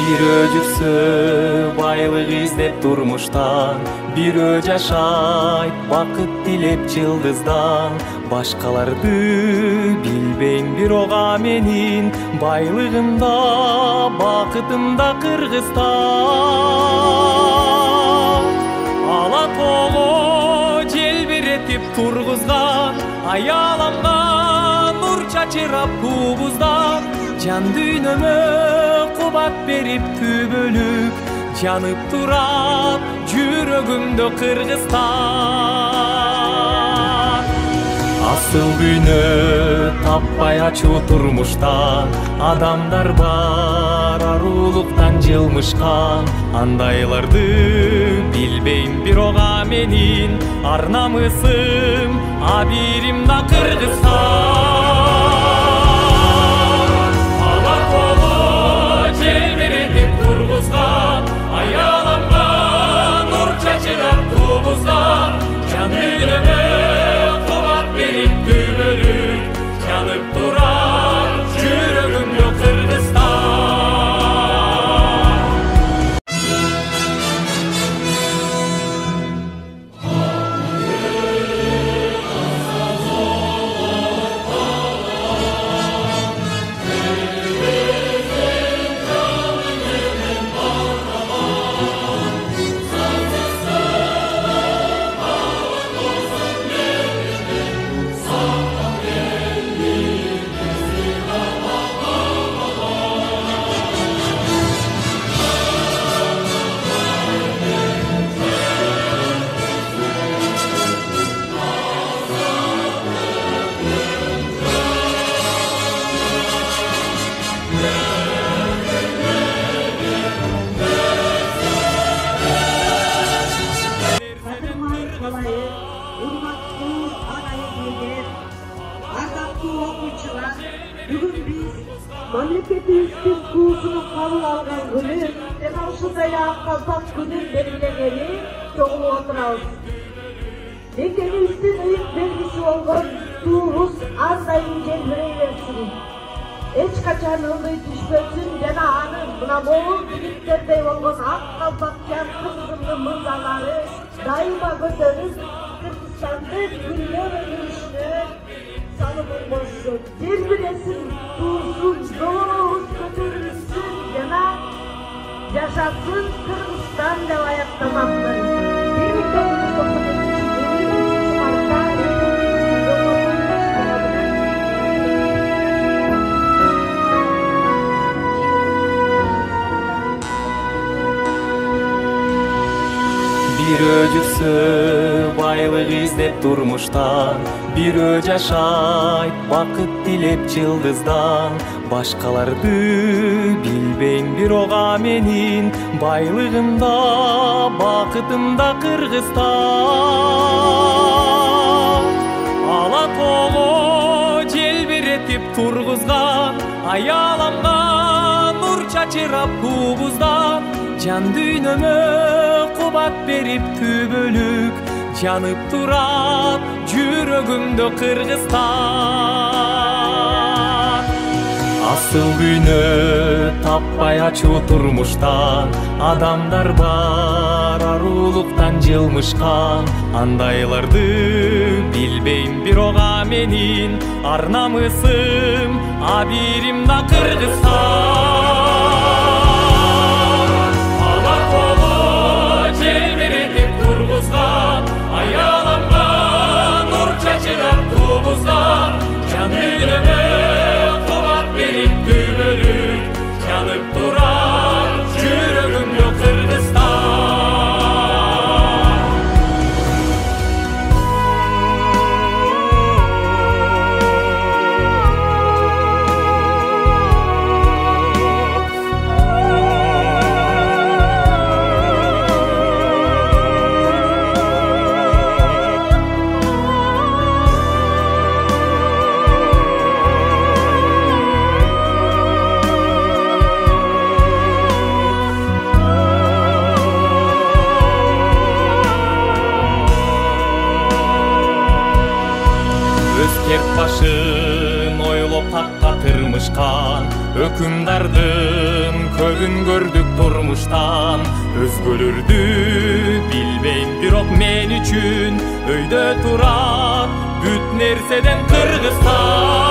Бирөө жүрсө байлык издеп турмуштан, бирөө жашайт бакыт тилеп жылдыздан. Башкаларды билбейм, бирок менин байлыгымда, бакытымда Кыргызстан. Ала тоого желбиретип тургузган, аяламга нур чачырап тугуздан. Жан дүйнөмө кубат берип күбөлүк, жанып турат жүрөгүмдө Кыргызстан. Асыл дүйнө таппай ачуу турмуштан, адамдар бар арулуктан жылмышкан. Андайларды билбейм, бирок менин ар намысым, абийирим да Кыргызстан. Аяламга нур чачырап тугуздан, жан дүйнөмө кубат берип күбөлүк, жанып турар жүрөгүмдө Кыргызстан. Memleketimizdin kuğusunu kabul algan günü, dena uşunday Kalpak günün belirleneni çoğulu oturağız. Mekenimizin ıyık belgisi olgan tuğumuz azdayın jelbireyversin. Hiç kaçan ıldıy düşmesin, dena anın buna moğul birlikterdey olgan ak Kalpakyan kızımlı mırzaları daima götürüp Kırgızistan'da günlü ve yürüyüşünü salımın boşu. Jelbiresin, tuğsun, doğuz götürülsün, dena yaşasın Kırgızistan dep ayaktamaktır. Бирөө жүрсө байлык издеп турмуштан, бирөө жашайт бакыт тилеп жылдыздан. Башкаларды билбейм, бирок менин байлыгымда, бакытымда Кыргызстан. Ала тоого желбиретип тургузган, аяламга нур чачырап тугуздан. Жан дүйнөмө кубат берип күбөлүк, жанып турат жүрөгүмдө Кыргызстан. Асыл дүйнө таппай ачуу турмуштан, адамдар бар арулуктан жылмышкан. Андайларды билбейм, бирок менин ар намысым, абийирим да Кыргызстан. Аяламга нур чачырап тугуздан, жан дүйнөмө кубат берип күбөлүк, жанып турар жүрөгүмдө Кыргызстан. башын ойлоп такка тырмышкан, өкүмдардын көбүн көрдүк турмуштан. Өзгөлөрдү билбейм, бирок мен үчүн өйдө турат бүт нерседен Кыргызстан.